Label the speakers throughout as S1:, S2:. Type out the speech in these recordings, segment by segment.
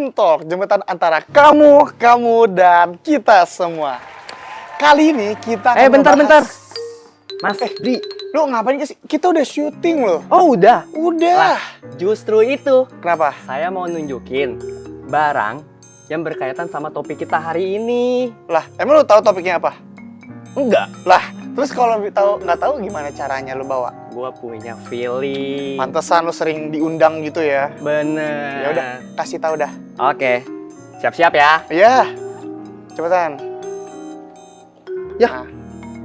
S1: Film Talk, jembatan antara kamu, dan kita semua. Kali ini kita akan
S2: bentar. Mas, Di.
S1: Lu ngapain sih? Kita udah syuting loh.
S2: Oh, udah?
S1: Udah.
S2: Lah, justru itu.
S1: Kenapa?
S2: Saya mau nunjukin barang yang berkaitan sama topik kita hari ini.
S1: Lah, emang lu tahu topiknya apa?
S2: Enggak.
S1: Lah, terus kalau nggak tahu gimana caranya lu bawa?
S2: Gua punya feeling.
S1: Pantesan lu sering diundang gitu ya.
S2: Bener.
S1: Ya udah, kasih tahu dah.
S2: Oke. Siap-siap ya.
S1: Iya. Cepetan.
S2: Ya.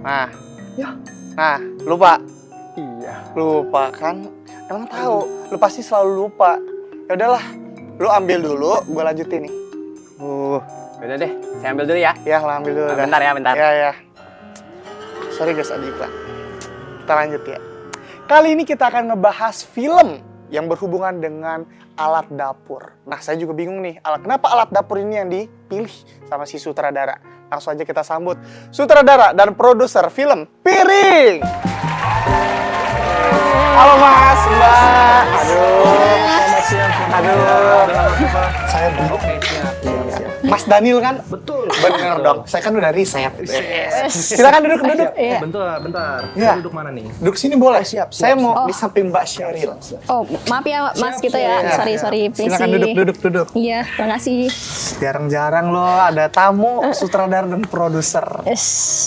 S1: Nah.
S2: Ya.
S1: Nah, lupa.
S2: Iya.
S1: Lupa kan? Emang tahu, lu pasti selalu lupa. Ya udahlah. Lu ambil dulu, gua lanjutin nih.
S2: Udah deh, saya ambil dulu ya.
S1: Ya, lah ambil dulu dah.
S2: Bentar ya, bentar.
S1: Ya. Sorry guys, ada iklan. Kita lanjut ya. Kali ini kita akan ngebahas film yang berhubungan dengan alat dapur. Nah, saya juga bingung nih, kenapa alat dapur ini yang dipilih sama si sutradara. Langsung aja kita sambut sutradara dan produser film Piring. Halo Mas, Mbak. Aduh. Saya dulu. Mas Daniel kan?
S3: Betul.
S1: Bener dong. Saya kan udah riset. Silakan duduk.
S3: Bentar.
S1: Iya.
S3: Duduk mana nih?
S1: Duduk sini boleh.
S3: Siap.
S1: Saya mau di samping Mbak Sheryl.
S4: Oh, maaf ya Mas gitu ya. Sorry, permisi.
S1: Silakan duduk.
S4: Iya, makasih.
S1: Jarang-jarang loh ada tamu sutradara dan produser.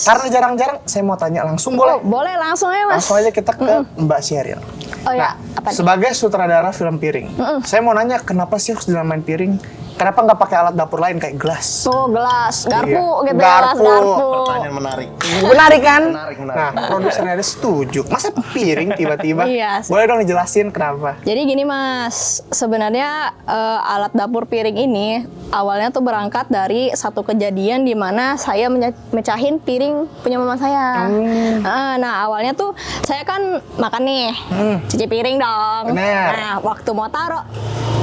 S1: Karena jarang-jarang saya mau tanya langsung boleh?
S4: Boleh langsung ya Mas.
S1: Langsung aja kita ke Mbak Sheryl.
S4: Oh ya, apa nih?
S1: Sebagai sutradara film Piring, saya mau nanya kenapa sih harus dinamain Piring? Kenapa nggak pakai alat dapur lain kayak gelas?
S4: Oh, gelas, garpu
S1: Iya.
S4: gitu ya Mas, garpu.
S3: Pertanyaan menarik.
S1: Menarik kan?
S3: Menarik.
S1: Nah, produsernya ada setuju. Masa piring tiba-tiba?
S4: Iya.
S1: Boleh dong dijelasin kenapa?
S4: Jadi gini Mas, sebenarnya alat dapur piring ini awalnya tuh berangkat dari satu kejadian di mana saya mecahin piring punya mama saya. Nah awalnya tuh saya kan makan nih, cuci piring dong.
S1: Bener.
S4: Nah waktu mau taruh,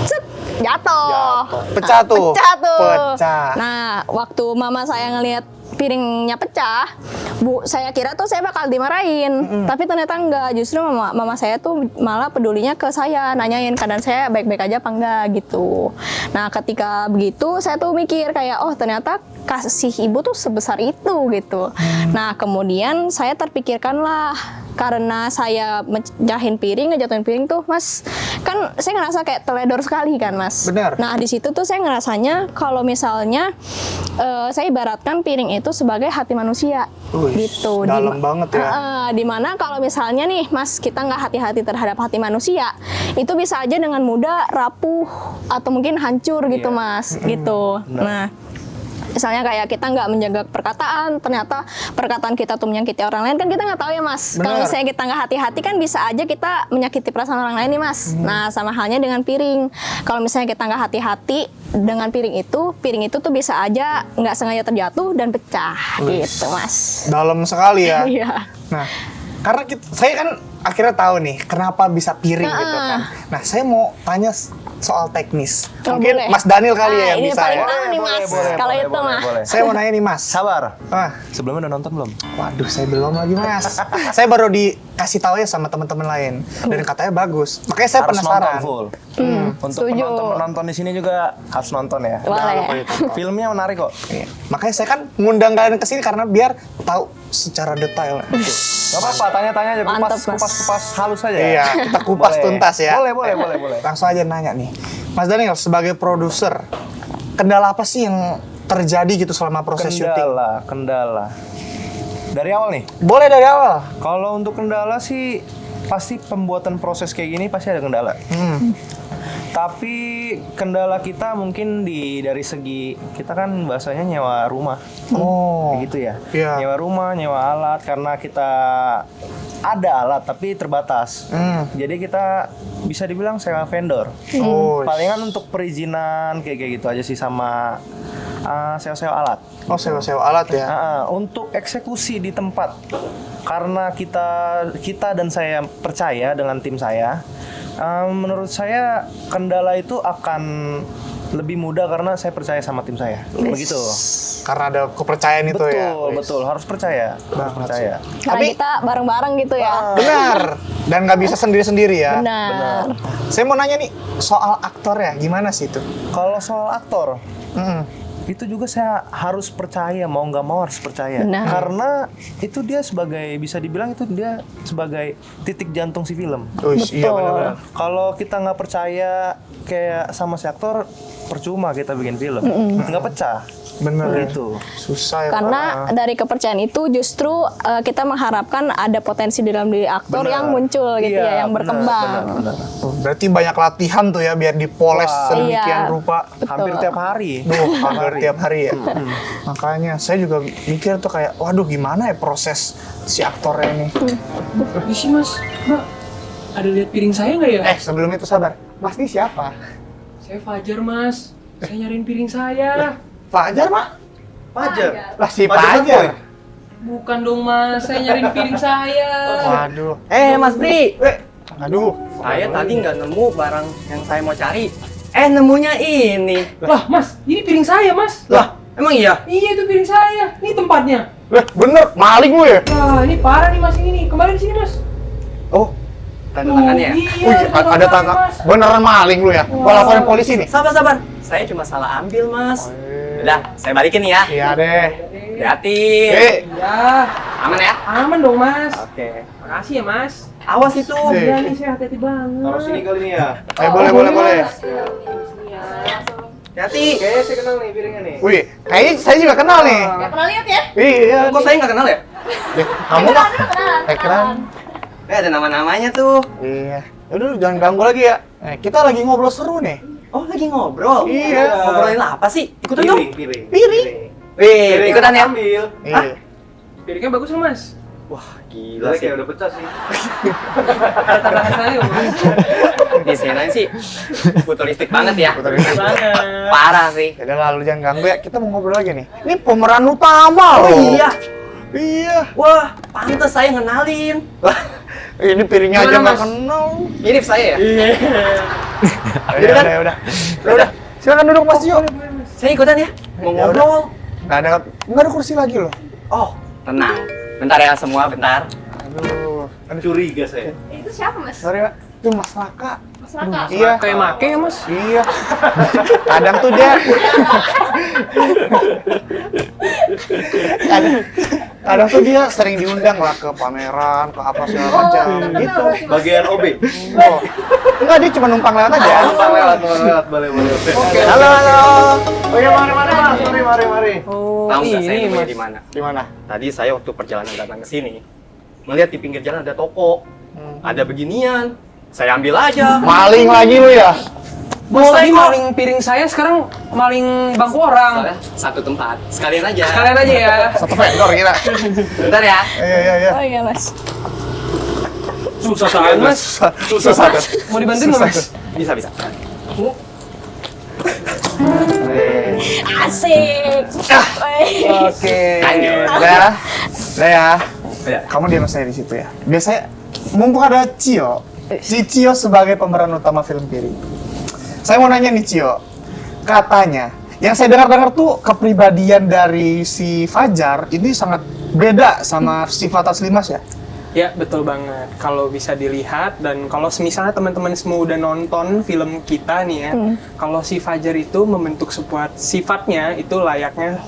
S4: set, jatuh.
S1: Pecah tuh.
S4: Pecah. Nah waktu mama saya ngelihat piringnya pecah, saya kira tuh saya bakal dimarahin, tapi ternyata enggak. Justru mama saya tuh malah pedulinya ke saya, nanyain keadaan saya baik-baik aja apa enggak gitu. Nah ketika begitu saya tuh mikir kayak oh ternyata kasih ibu tuh sebesar itu gitu. Nah kemudian saya terpikirkan lah, karena saya ngejatuhin piring tuh Mas, kan saya ngerasa kayak teledor sekali kan Mas.
S1: Benar.
S4: Nah di situ tuh saya ngerasanya kalau misalnya saya ibaratkan piring itu sebagai hati manusia. Gitu.
S1: Dalam banget ya.
S4: Dimana kalau misalnya nih Mas kita nggak hati-hati terhadap hati manusia, itu bisa aja dengan mudah rapuh atau mungkin hancur gitu Mas. Gitu. Nah misalnya kayak kita nggak menjaga perkataan, ternyata perkataan kita tuh menyakiti orang lain, kan kita nggak tahu ya Mas. Kalau misalnya kita nggak hati-hati kan bisa aja kita menyakiti perasaan orang lain nih Mas. Nah sama halnya dengan piring. Kalau misalnya kita nggak hati-hati dengan piring itu tuh bisa aja nggak sengaja terjatuh dan pecah gitu Mas.
S1: Dalam sekali ya.
S4: Iya.
S1: Nah, karena saya kan akhirnya tahu nih kenapa bisa piring gitu kan. Nah, saya mau tanya soal teknis.
S4: Oh,
S1: Mungkin
S4: boleh.
S1: Mas Daniel kali ya yang
S4: ini
S1: bisa
S4: paling
S1: ya.
S4: tahu nih Mas. Kalau itu mah.
S1: Saya mau nanya nih Mas.
S3: Sabar.
S1: Ah,
S3: Sebelumnya udah nonton belum?
S1: waduh, saya belum lagi Mas. Saya baru dikasih tahu ya sama teman-teman lain dan katanya bagus. Makanya saya
S3: Harus
S1: penasaran.
S3: nonton full. Untuk
S4: setuju.
S3: penonton di sini juga harus nonton ya.
S4: Boleh.
S3: Filmnya menarik kok.
S1: Iya. Makanya saya kan ngundang kalian ke sini karena biar tahu secara detail.
S3: Gak apa-apa, tanya-tanya aja,
S4: Mantap, Mas.
S3: kupas halus aja.
S1: Iya, kita kupas
S3: Boleh.
S1: tuntas ya.
S3: Boleh.
S1: Langsung aja nanya nih. Mas Daniel sebagai produser, kendala apa sih yang terjadi gitu selama proses syuting?
S3: Kendala. Dari awal nih.
S1: Boleh dari awal.
S3: Kalau untuk kendala sih pasti pembuatan proses kayak gini pasti ada kendala. Tapi kendala kita mungkin dari segi kita kan bahasanya nyewa rumah.
S1: Oh.
S3: Kayak gitu ya.
S1: Iya.
S3: Nyewa rumah, nyewa alat karena kita ada alat tapi terbatas. Jadi kita bisa dibilang sewa vendor.
S1: Oh.
S3: Palingan untuk perizinan kayak gitu aja sih sama sewa-sewa alat.
S1: Oh, sewa-sewa alat ya.
S3: Untuk eksekusi di tempat, karena kita dan saya percaya dengan tim saya, menurut saya kendala itu akan lebih mudah karena saya percaya sama tim saya. Begitu.
S1: Karena ada kepercayaan itu ya.
S3: Betul, harus percaya. Harus percaya.
S4: Karena kita bareng-bareng gitu ya.
S1: Benar. Dan nggak bisa sendiri-sendiri ya.
S4: Benar.
S1: Saya mau nanya nih soal aktor ya, gimana sih itu?
S3: Kalau soal aktor,
S1: Mm-mm.
S3: itu juga saya harus percaya, mau nggak mau harus percaya.
S4: Benar.
S3: Karena itu dia sebagai, bisa dibilang itu dia sebagai titik jantung si film.
S1: Uish, iya benar-benar.
S3: Kalau kita nggak percaya kayak sama si aktor, percuma kita bikin film, nggak pecah.
S1: Bener
S3: Gitu.
S1: Susah ya.
S4: Karena dari kepercayaan itu justru kita mengharapkan ada potensi di dalam diri aktor
S1: Benar.
S4: yang muncul gitu ya, yang berkembang.
S3: Benar.
S1: Tuh, berarti banyak latihan tuh ya biar dipoles
S3: Wah.
S1: sedemikian
S4: Iya.
S1: rupa.
S3: Hampir tiap hari.
S1: Hampir tiap hari ya. Makanya saya juga mikir tuh kayak, waduh gimana ya proses si aktornya ini.
S5: Permisi mas, mbak, ada lihat piring saya nggak ya?
S1: Sebelum itu sabar. Mas ini siapa?
S5: Saya Fajar mas, saya nyariin piring saya.
S1: Fajar, Mak?
S3: Fajar.
S1: Lah si
S3: Fajar
S1: Fajar.
S5: Bukan dong mas, saya nyariin piring saya.
S1: Waduh.
S2: Mas Bri,
S1: Aduh.
S2: saya tadi nggak nemu barang yang saya mau cari. Nemunya ini.
S5: Lah mas, ini piring saya mas.
S2: Lah, emang iya?
S5: Iya itu piring saya, ini tempatnya.
S1: Bener, maling lu ya?
S5: Wah ini parah nih mas ini nih, kembali di sini mas.
S1: Oh,
S2: Tanda tangannya ya?
S5: Iya,
S1: ada tangga. Beneran maling lu ya? Gua laporin polisi nih.
S2: Sabar. Saya cuma salah ambil, Mas. Udah, saya balikin nih ya.
S1: Iya deh.
S2: Hati-hati.
S5: Ya,
S2: Aman ya?
S5: aman dong mas.
S2: Oke.
S5: Makasih ya mas.
S2: Awas itu.
S5: Iya nih saya hati-hati banget.
S3: Taruh sini kali ini ya.
S1: Boleh.
S5: Mas. Sini ya.
S2: Hati.
S3: Kayaknya saya kenal nih piringnya nih.
S1: Wih, kayaknya saya juga kenal nih.
S4: Pernah lihat ya?
S1: Iya.
S2: Kok saya nggak kenal ya?
S1: Kamu mah? Kenalan.
S2: Ada nama-namanya tuh.
S1: Iya. Udah, jangan ganggu lagi ya. Kita lagi ngobrol seru nih.
S2: Oh, lagi ngobrol?
S1: Iya.
S2: Ngobrolin apa sih? Ikutan dong.
S3: Piring.
S2: Wih, ikutan ya?
S3: Ambil.
S1: Iya.
S5: Piringnya bagus nggak mas?
S2: Wah, gila
S3: Gila
S2: sih.
S3: kayak udah pecah sih.
S5: Ada tanda tangan saya mas.
S2: Di sini sih futuristik banget ya.
S1: Futuristik
S5: Banget.
S2: Parah sih.
S1: Udah lalu jangan ganggu ya. Kita mau ngobrol lagi nih. Ini pemeran utama loh.
S2: Iya.
S1: Iya.
S2: Wah, pantes saya ngenalin.
S1: Ini piringnya aja
S5: Gimana,
S1: nggak
S5: Mas?
S1: kenal.
S2: Mirip saya ya?
S1: Udah. Silakan duduk Mas Cio.
S2: Saya ikutan ya. Mau
S1: Ya
S2: ngobrol.
S1: Nggak ada kursi lagi loh.
S2: Oh, tenang. Bentar ya semua, bentar.
S1: Aduh.
S3: Curiga saya.
S4: Itu siapa mas?
S1: Sorry Pak. Itu Mas Raka.
S4: Mas Raka.
S1: Iya.
S5: Kayak make ya mas?
S1: Iya. Kadang tuh dia kadang tuh dia sering diundang lah ke pameran, ke apa segala macam gitu.
S3: Bagian OB.
S1: Oh. Enggak, dia cuma numpang lewat aja.
S3: Lewat, boleh.
S1: Oke. Halo. Oh iya, mari Mas. Mari.
S5: Oh
S2: Tahu nggak saya
S5: ini
S2: nemunya
S5: mas.
S2: di mana?
S1: Di mana?
S2: Tadi saya waktu perjalanan datang ke sini, melihat di pinggir jalan ada toko. Ada beginian. Saya ambil aja.
S1: Maling lagi lu ya?
S5: Mas
S2: Boleh
S5: tadi
S2: kok.
S5: maling piring saya, sekarang maling bangku orang.
S2: Soalnya satu tempat. Sekalian aja.
S5: Sekalian aja ya.
S1: Satu vendor kita.
S2: Bentar ya.
S1: Iya.
S4: Oh iya mas.
S5: Susah sekali mas.
S1: Susah.
S5: Mau dibantuin nggak mas?
S2: Bisa.
S4: Asik.
S1: Oke.
S2: Lanjut.
S1: Udah ya.
S2: Ya.
S1: Kamu diam saya di situ ya. Biasanya mumpung ada Cio. Cio sebagai pemeran utama film Piring. Saya mau nanya nih Cio. Katanya yang saya dengar tuh kepribadian dari si Fajar ini sangat beda sama sifat asli Mas ya?
S5: Ya betul banget. Kalau bisa dilihat dan kalau misalnya teman-teman semua udah nonton film kita nih ya, kalau si Fajar itu membentuk sebuah sifatnya itu layaknya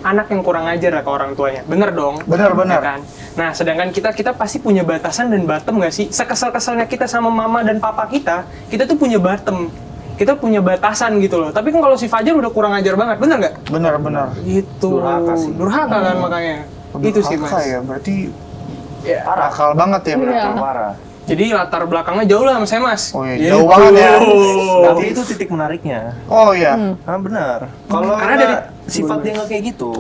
S5: anak yang kurang ajar lah ke orang tuanya. Bener dong?
S1: Bener.
S5: Ya kan? Nah, sedangkan kita pasti punya batasan dan bottom nggak sih? Sekesal-kesalnya kita sama mama dan papa kita tuh punya bottom. Kita punya batasan gitu loh. Tapi kan kalau si Fajar udah kurang ajar banget, bener nggak?
S1: Bener.
S5: Gitu.
S3: Durhaka sih.
S5: Durhaka kan makanya. Itu sih mas.
S1: Ya, berarti
S5: Ya.
S1: akal banget ya berarti.
S4: Iya.
S3: Parah.
S5: Jadi latar belakangnya jauh lah sama saya mas.
S1: Oh iya,
S5: Gitu.
S1: jauh banget ya.
S3: Tapi itu titik menariknya.
S1: Oh iya.
S3: Benar. Kalau
S5: Karena
S3: nggak
S5: dari-
S3: sifat dia nggak kayak gitu,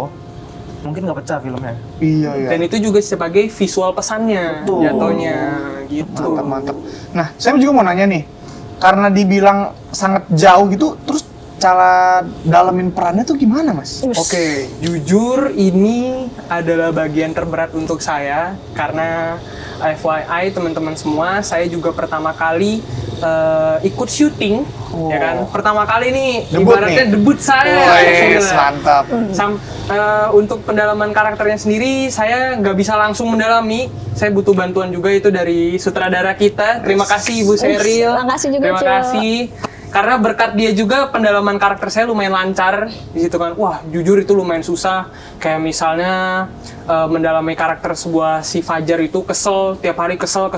S3: mungkin nggak pecah filmnya.
S1: Iya.
S5: Dan itu juga sebagai visual pesannya
S3: Betul.
S5: jatuhnya gitu.
S1: Mantap. Nah, saya juga mau nanya nih. Karena dibilang sangat jauh gitu, terus cara dalamin perannya tuh gimana, Mas?
S5: Oke, jujur ini adalah bagian terberat untuk saya karena FYI teman-teman semua, saya juga pertama kali ikut syuting, ya kan. Pertama kali nih,
S1: Debut
S5: ibaratnya
S1: nih?
S5: debut saya.
S1: Wes, mantap.
S5: Untuk pendalaman karakternya sendiri, saya nggak bisa langsung mendalami. Saya butuh bantuan juga itu dari sutradara kita. Terima kasih Ibu Sheryl.
S4: Makasih juga,
S5: Terima
S4: Cok.
S5: kasih. Karena berkat dia juga pendalaman karakter saya lumayan lancar di situ kan. Wah, jujur itu lumayan susah. Kayak misalnya mendalami karakter sebuah si Fajar itu kesel, tiap hari kesel.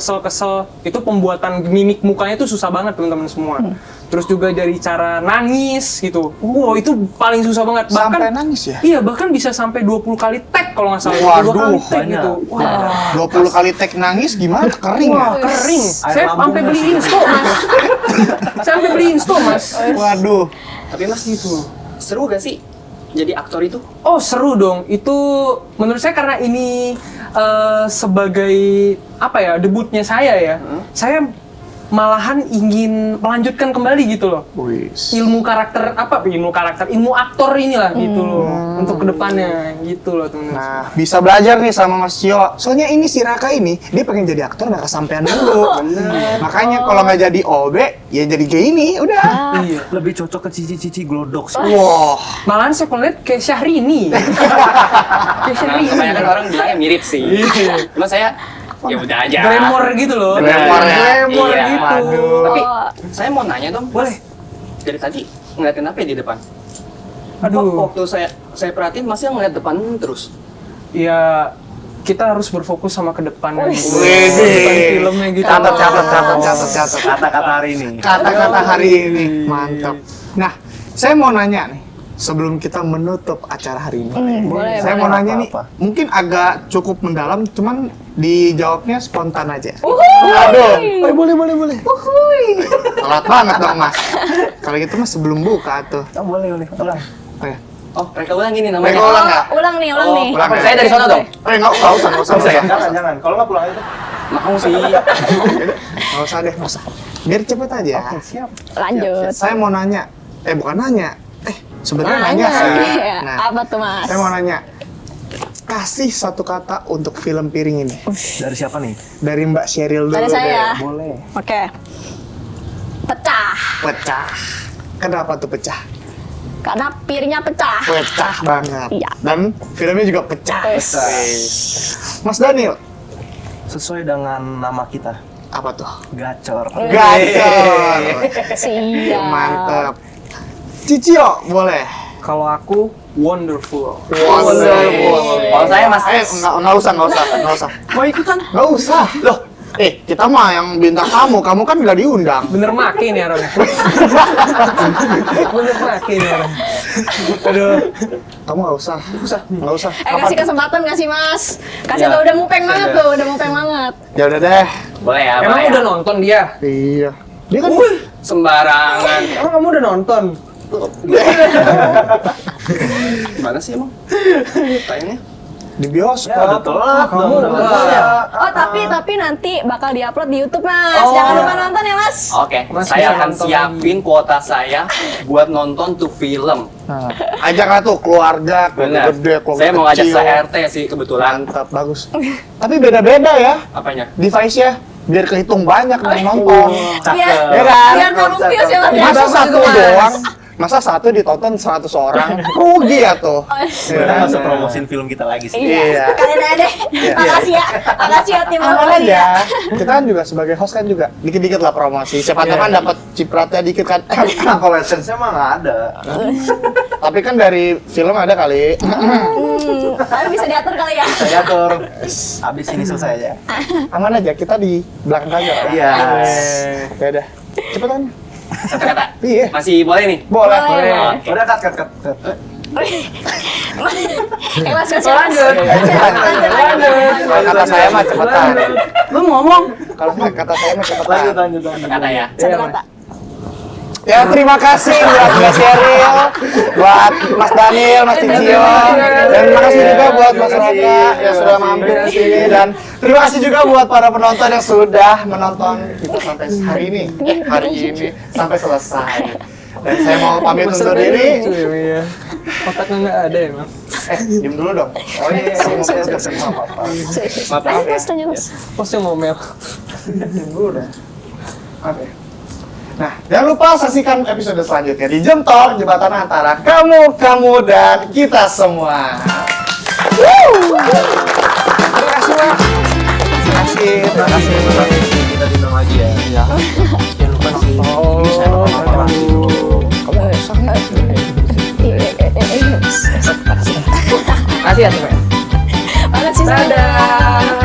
S5: Itu pembuatan mimik mukanya itu susah banget teman-teman semua. Terus juga dari cara nangis gitu. Wow, itu paling susah banget.
S1: Sampai nangis ya?
S5: Iya, bahkan bisa sampai 20 kali tag kalau nggak salah.
S1: Waduh,
S5: 20 kali tag
S3: banyak.
S5: gitu. Wah.
S1: 20 kali tag nangis gimana? Kering
S5: Wah,
S1: ya?
S5: kering.
S3: Air
S5: Saya
S3: lambung
S5: sampai beli insto, Mas. Saya sampai beli insto, Mas.
S1: Waduh.
S2: Tapi Mas gitu. Seru gak sih jadi aktor itu?
S5: Oh, seru dong. Itu menurut saya karena ini sebagai apa ya, debutnya saya ya. Saya malahan ingin melanjutkan kembali gitu loh.
S1: Wis.
S5: Ilmu karakter, ilmu aktor inilah gitu loh. Untuk kedepannya gitu loh teman-teman.
S1: Nah, bisa belajar nih sama Mas Cio. Soalnya ini si Raka ini, dia pengen jadi aktor nggak kesampean dulu. Makanya kalau nggak jadi OB, ya jadi kayak ini, udah.
S5: Iya.
S3: Lebih cocok ke cici-cici glodok sih.
S1: Wah,
S5: Malahan saya lihat kayak Syahrini. Kayak
S2: Nah,
S5: Syahrini.
S2: kebanyakan orang bilangnya mirip sih. Cuma saya ya udah aja.
S5: Glamour gitu loh.
S1: Glamour ya.
S5: Glamour
S2: Iya,
S5: gitu.
S1: waduh.
S2: Tapi saya mau nanya dong.
S5: Boleh.
S2: Dari tadi ngeliatin apa ya di depan?
S5: Aduh.
S2: Kok waktu saya perhatiin masih ngeliat depan terus.
S5: Ya kita harus berfokus sama ke depan
S1: Wih.
S5: depan filmnya gitu.
S1: Catat.
S3: Kata-kata hari ini.
S1: Kata-kata hari ini, mantap. Nah, saya mau nanya nih, sebelum kita menutup acara hari ini.
S4: Boleh,
S1: Saya
S4: boleh.
S1: mau nanya nih,
S3: Apa-apa.
S1: mungkin agak cukup mendalam, cuman dijawabnya spontan aja.
S4: Uhuy.
S1: Aduh, boleh. Telat banget dong, Mas. Kalau gitu Mas sebelum buka tuh.
S3: Oh, boleh. Ulang.
S1: Oke.
S2: Oh, mereka ulang gini
S1: Mereka
S2: namanya.
S1: ulang nggak?
S4: Ulang nih.
S1: ulang ya.
S2: Saya dari sana dong.
S1: Nggak usah.
S3: Jangan. Kalau nggak pulang aja.
S2: Mau sih.
S1: Nggak usah deh, nggak usah. Biar cepet aja.
S3: Siap.
S4: Lanjut.
S1: Saya mau nanya, bukan nanya. Sebenarnya nanya sih.
S4: Iya.
S1: Nah,
S4: Apa tuh, Mas?
S1: saya mau nanya, kasih satu kata untuk film Piring ini.
S3: Dari siapa nih?
S1: Dari Mbak Sheryl dulu
S4: Dari saya.
S1: deh.
S3: Boleh.
S4: Oke. Pecah.
S1: Pecah. Kenapa tuh pecah?
S4: Karena piringnya pecah.
S1: Pecah banget.
S4: Iya.
S1: Dan filmnya juga pecah.
S4: Wes.
S1: Mas Daniel,
S3: Sesuai dengan nama kita.
S1: apa tuh?
S3: Gacor.
S1: Gacor.
S4: Siap.
S1: Mantep. Cicio, boleh.
S5: Kalau aku wonderful.
S1: Wonderful.
S2: Kalau saya Mas
S1: Nggak usah.
S2: mau ikutan?
S1: Nggak usah. Loh, kita mah yang bintang tamu kan nggak diundang.
S5: Bener make nih orangnya. Bener make nih orang. Aduh.
S1: Kamu nggak usah. Nggak usah.
S4: Kasih kesempatan nggak sih, Mas? Kasih tuh, udah mupeng banget tuh, udah mupeng banget.
S1: Ya udah deh.
S2: Boleh ya,
S5: Emang
S2: boleh ya.
S5: udah nonton dia?
S1: Iya. Dia kan
S2: Sembarangan.
S5: Emang kamu udah nonton?
S2: Gimana sih emang? Tayangnya?
S1: di bioskop.
S3: Ya, udah telat
S1: Kamu
S3: dong, udah
S1: udah
S3: telat.
S4: Oh, tapi nanti bakal diupload di YouTube, Mas.
S5: Oh.
S4: Jangan lupa nonton ya, Mas.
S2: Oke,
S5: Mas
S2: saya
S5: bisa
S2: akan
S5: nonton
S2: siapin kuota saya buat nonton tuh film.
S1: Nah, ajaklah tuh keluarga, keluarga
S2: Benar.
S1: gede, keluarga
S2: Saya mau ngajak
S1: kecil.
S2: se-RT sih kebetulan.
S1: Mantap, bagus. Tapi beda-beda ya
S2: Apanya?
S1: device-nya, biar kehitung banyak yang nonton.
S4: Biar
S1: Ya kan?
S4: biar volunteer ya, Mas.
S1: Masa
S4: Ya.
S1: satu doang? Masa satu ditonton 100 orang? Rugi ya tuh.
S3: Kita nggak usah promosiin film kita lagi sih.
S1: Iya.
S4: Kalian aja deh. Makasih ya. Makasih ya tim
S1: Aman
S4: Alfred ya.
S1: aja. Kita kan juga sebagai host kan juga dikit-dikit lah promosi. Siapa tahu kan dapat cipratnya dikit kan.
S3: Kalau AdSense-nya mah nggak ada.
S1: Tapi kan dari film ada kali.
S4: Tapi bisa diatur kali ya.
S3: Saya atur. Abis ini selesai aja.
S1: Aman aja, kita di belakang aja.
S3: Iya.
S1: Ya udah. Cepetan.
S2: Satu kata.
S1: Iya.
S2: Masih boleh nih?
S1: Boleh.
S4: Boleh.
S2: Oke.
S3: Udah cut.
S4: Mas kasih
S5: Lanjut.
S4: lanjut.
S1: Kalau kata saya mah cepetan.
S2: Lu ngomong.
S1: Kalau kata saya mah cepetan.
S2: Satu kata ya.
S4: Satu kata.
S1: Ya terima kasih buat Mbak Sheryl, buat Mas Daniel, Mas Cicio, dan terima kasih juga buat Mas Raka yang sudah mampir di sini, dan terima kasih juga buat para penonton yang sudah menonton kita sampai hari ini sampai selesai. Dan saya mau pamit undur diri.
S5: Iya. Otaknya nggak ada emang.
S1: Diem dulu dong. Oh iya, saya mau pamit
S2: Maaf ya.
S4: Mas tanya, Mas.
S5: Posnya ngomel.
S1: diem dulu dong. Oke. Nah, jangan lupa saksikan episode selanjutnya di Jam Talk, jembatan antara kamu, dan kita semua. Terima kasih, Wak. Terima kasih.
S3: Kita diundang lagi ya. Iya. Jangan lupa nonton. Ini saya nonton apa-apa dulu.
S4: Kamu sangat.
S3: Kasih ya, teman.
S4: Makasih, dadah.